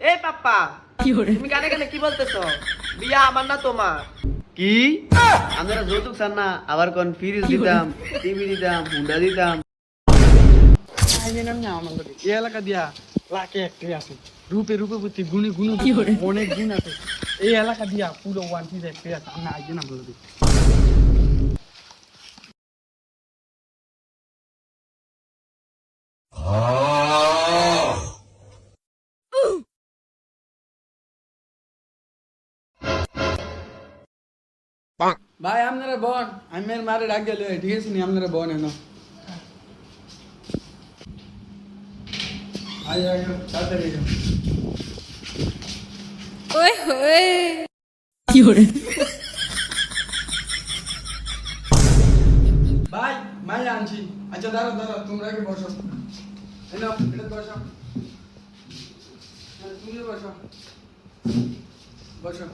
এই পাপ্পা তুমি কানে কানে কি বলতেছো? বিয়া আমার না তোমার। কি আমরা যৌতুক চান না, আবার কোন ফ্রিজ দিতাম, টিভি দিতাম, হুন্ডা দিতাম। এই এলাকা দিয়া লাখে একটাই আছে, রূপে রূপে প্রতি গুণে গুণে অনেক গুণ আছে। এই এলাকা দিয়া পুরো ওয়ান পিস একটাই আছে, আমরা আইয়ে না বলে দিই। ভাই আপনারা বন, আমি মারে ডাক গেলে ঠিক আছে নি, আপনারা বন এনো। আয় আয় তাড়াতাড়ি আয়। ওই ওই কি হরে ভাই মাই আনছি। আচ্ছা দাঁড়াও দাঁড়াও, তোমরা কি বসো, এনো এটা বসো। তুমি বসো বসো।